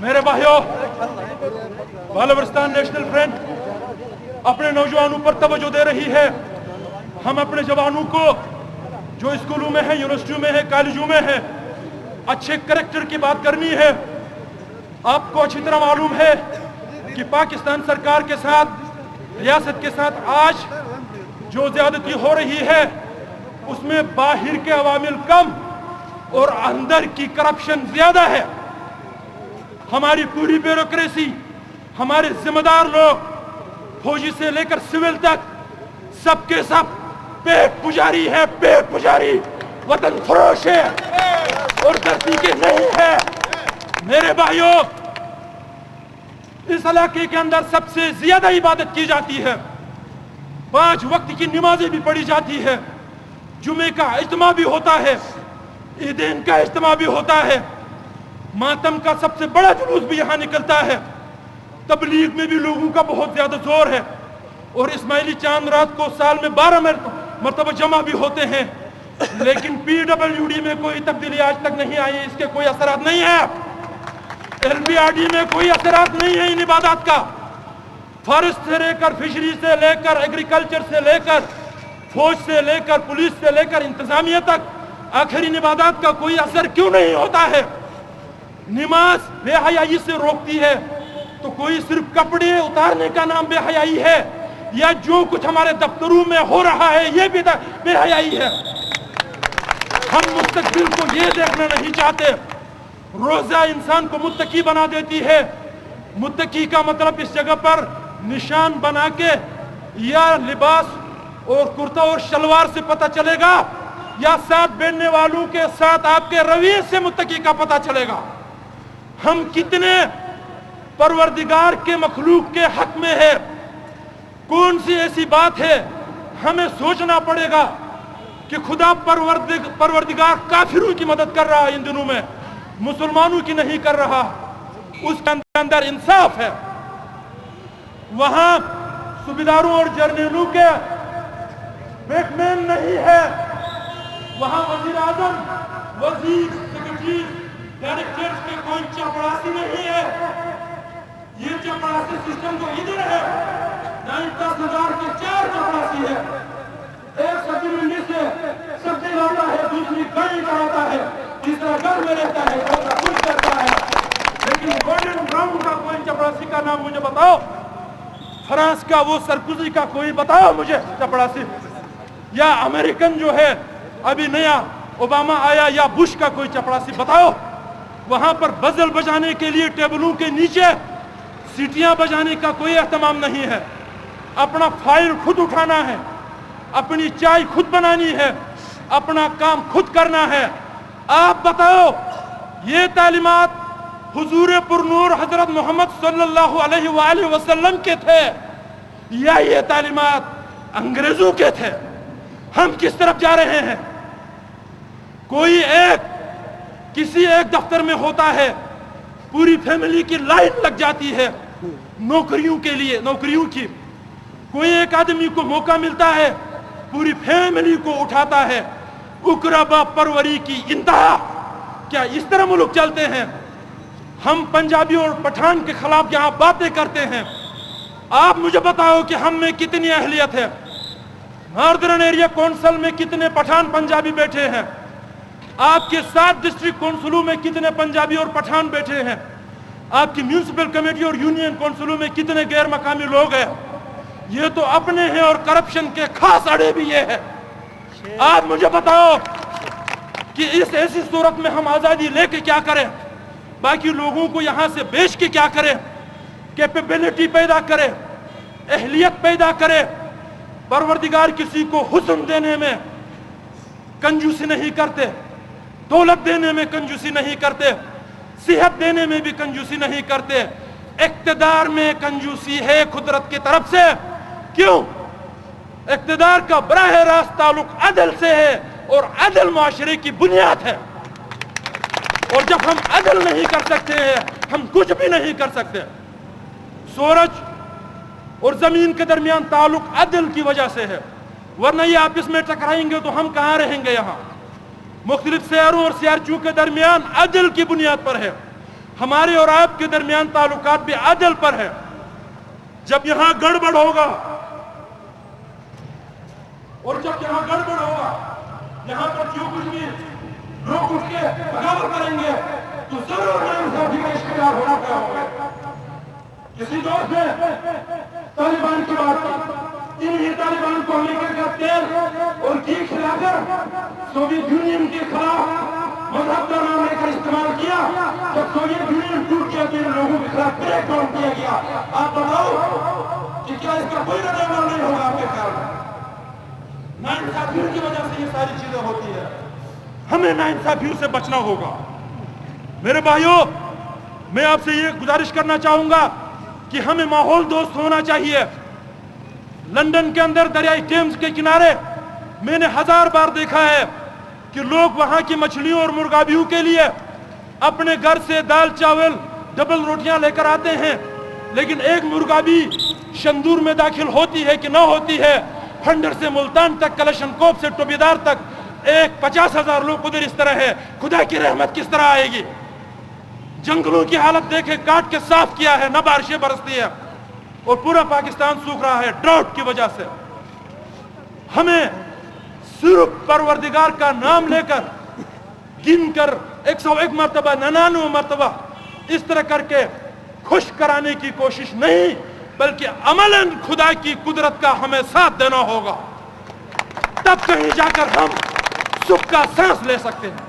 میرے بھائیوں، Balochistan national front اپنے نوجوانوں پر توجہ دے رہی ہے۔ ہم اپنے جوانوں کو جو اسکولوں میں ہیں، یونیورسٹیوں میں ہیں، کالجوں میں ہیں، اچھے کریکٹر کی بات کرنی ہے۔ آپ کو اچھی طرح معلوم ہے کہ پاکستان سرکار کے ساتھ، ریاست کے ساتھ آج جو زیادتی ہو رہی ہے اس میں باہر کے عوامل کم اور اندر کی کرپشن زیادہ ہے۔ ہماری پوری بیوروکریسی، ہمارے ذمہ دار لوگ، فوجی سے لے کر سول تک، سب کے سب پیٹ پجاری ہے، پیٹ پجاری، وطن فروش ہے اور دھرتی کے نہیں ہے۔ میرے بھائیوں، اس علاقے کے اندر سب سے زیادہ عبادت کی جاتی ہے، 5 وقت کی نمازیں بھی پڑھی جاتی ہے، جمعے کا اجتماع بھی ہوتا ہے، عیدین کا اجتماع بھی ہوتا ہے، ماتم کا سب سے بڑا جلوس بھی یہاں نکلتا ہے، تبلیغ میں بھی لوگوں کا بہت زیادہ زور ہے، اور اسماعیلی چاند رات کو سال میں 12 مرتبہ جمع بھی ہوتے ہیں، لیکن PWD میں کوئی تبدیلی آج تک نہیں آئی، اس کے کوئی اثرات نہیں ہیں۔ LBRD میں کوئی اثرات نہیں ہے ان عبادات کا۔ فارسٹ سے لے کر، فشری سے لے کر، ایگریکلچر سے لے کر، فوج سے لے کر، پولیس سے لے کر انتظامیہ تک، آخر ان عبادات کا کوئی اثر کیوں نہیں ہوتا ہے؟ نماز بے حیائی سے روکتی ہے تو کوئی صرف کپڑے اتارنے کا نام بے حیائی ہے، یا جو کچھ ہمارے دفتروں میں ہو رہا ہے یہ بھی بے حیائی ہے؟ ہم مستقبل کو یہ دیکھنا نہیں چاہتے۔ روزہ انسان کو متقی بنا دیتی ہے۔ متقی کا مطلب اس جگہ پر نشان بنا کے یا لباس اور کرتا اور شلوار سے پتہ چلے گا، یا ساتھ بیٹھنے والوں کے ساتھ آپ کے رویے سے متقی کا پتہ چلے گا۔ ہم کتنے پروردگار کے مخلوق کے حق میں ہے؟ کون سی ایسی بات ہے؟ ہمیں سوچنا پڑے گا کہ خدا پروردگار کافروں کی مدد کر رہا ہے ان دنوں میں، مسلمانوں کی نہیں کر رہا۔ اس کے اندر انصاف ہے۔ وہاں صوبیداروں اور جرنیلوں کے بیک مین نہیں ہے، وہاں وزیر اعظم، وزیر، سیکرٹری، ڈائریکٹرز کے کوئی چپڑاسی نہیں ہے۔ یہ چپڑاسی سسٹم تو ادھر ہے، 10,000 کے 4 چپڑاسی ہے۔ ایک سبزی منڈی سے سبزی لاتا ہے، دوسری گاڑی کراتا ہے، تیسرا گھر میں رہتا ہے، چوتھا کچھ کرتا ہے، لیکن گولڈن براؤن کا کوئی چپڑاسی کا نام مجھے بتاؤ۔ فرانس کا وہ سرکوزی کا کوئی بتاؤ مجھے چپڑاسی، یا امریکن جو ہے ابھی نیا اوباما آیا، یا بش کا کوئی چپڑاسی بتاؤ۔ وہاں پر بزل بجانے کے لیے ٹیبلوں کے نیچے سیٹیاں بجانے کا کوئی اہتمام نہیں ہے۔ اپنا فائل خود اٹھانا ہے، اپنی چائے خود بنانی ہے، اپنا کام خود کرنا ہے۔ آپ بتاؤ، یہ تعلیمات حضور پرنور حضرت محمد صلی اللہ علیہ وآلہ وسلم کے تھے یا یہ تعلیمات انگریزوں کے تھے؟ ہم کس طرف جا رہے ہیں؟ کوئی کسی ایک دفتر میں ہوتا ہے، پوری فیملی کی لائن لگ جاتی ہے نوکریوں کے لیے، نوکریوں کی۔ کوئی ایک آدمی کو موقع ملتا ہے، پوری فیملی کو اٹھاتا ہے، اقربا پروری کی انتہا۔ کیا اس طرح ملک چلتے ہیں؟ ہم پنجابی اور پٹھان کے خلاف یہاں باتیں کرتے ہیں۔ آپ مجھے بتاؤ کہ ہم میں کتنی اہلیت ہے؟ ناردرن ایریا کونسل میں کتنے پٹھان پنجابی بیٹھے ہیں؟ آپ کے 7 ڈسٹرکٹ کونسلوں میں کتنے پنجابی اور پٹھان بیٹھے ہیں؟ آپ کی میونسپل کمیٹی اور یونین کونسلوں میں کتنے غیر مقامی لوگ ہیں؟ یہ تو اپنے ہیں، اور کرپشن کے خاص اڑے بھی یہ ہے۔ آپ مجھے بتاؤ کہ اس ایسی صورت میں ہم آزادی لے کے کیا کریں؟ باقی لوگوں کو یہاں سے بیچ کے کیا کریں؟ کیپیبلٹی پیدا کرے، اہلیت پیدا کرے۔ پروردگار کسی کو حسن دینے میں کنجوسی نہیں کرتے، دولت دینے میں کنجوسی نہیں کرتے، صحت دینے میں بھی کنجوسی نہیں کرتے۔ اقتدار میں کنجوسی ہے قدرت کی طرف سے۔ کیوں؟ اقتدار کا براہ راست تعلق عدل سے ہے، اور عدل معاشرے کی بنیاد ہے۔ اور جب ہم عدل نہیں کر سکتے ہیں، ہم کچھ بھی نہیں کر سکتے۔ سورج اور زمین کے درمیان تعلق عدل کی وجہ سے ہے، ورنہ یہ آپس میں ٹکرائیں گے تو ہم کہاں رہیں گے؟ یہاں مختلف سیاروں اور سیارچوں کے درمیان عدل کی بنیاد پر ہے۔ ہمارے اور آپ کے درمیان تعلقات بھی عدل پر ہے. جب یہاں گڑبڑ ہوگا اور جب یہاں گڑبڑ ہوگا، یہاں پر جو کچھ بھی لوگ اٹھ کے بغاوت کریں گے تو ضرور ناانصافی کا شکار ہونا پڑا ہوگا. کسی دوست نے طالبان کی بات کی، انہی طالبان کو امریکہ کا تیل اور گھی کھلا کر سوویت یونین کے خلاف مذہب کا نام لے کر استعمال کیا. جب سوویت یونین ٹوٹ گیا تو ان لوگوں کے خلاف بریک ڈاؤن کیا گیا. آپ بتاؤ کہ کیا اس کا کوئی رد عمل نہیں ہوگا آپ کے خیال میں؟ ناانصافیوں کی وجہ سے یہ ساری چیزیں ہوتی ہیں. ہمیں ناانصافیوں سے بچنا ہوگا. میرے بھائیوں، میں آپ سے یہ گزارش کرنا چاہوں گا کہ ہمیں ماحول دوست ہونا چاہیے. لندن کے اندر دریائے ٹیمز کے کنارے میں نے 1000 بار دیکھا ہے کہ لوگ وہاں کی مچھلیوں اور مرغابیوں کے لیے اپنے گھر سے دال چاول ڈبل روٹیاں لے کر آتے ہیں، لیکن ایک مرغابی شندور میں داخل ہوتی ہے کہ نہ ہوتی ہے، کھنڈر سے ملتان تک، کلشن کوپ سے ٹوبیدار تک 50,000 لوگ ادھر اس طرح ہے. خدا کی رحمت کس طرح آئے گی؟ جنگلوں کی حالت دیکھیں، کاٹ کے صاف کیا ہے، نہ بارشیں برستی ہیں اور پورا پاکستان سوکھ رہا ہے ڈراؤٹ کی وجہ سے. ہمیں صرف پروردگار کا نام لے کر گن کر 101 مرتبہ 99 مرتبہ اس طرح کر کے خوش کرانے کی کوشش نہیں، بلکہ عملاً خدا کی قدرت کا ہمیں ساتھ دینا ہوگا. تب کہیں جا کر ہم سکھ کا سانس لے سکتے ہیں.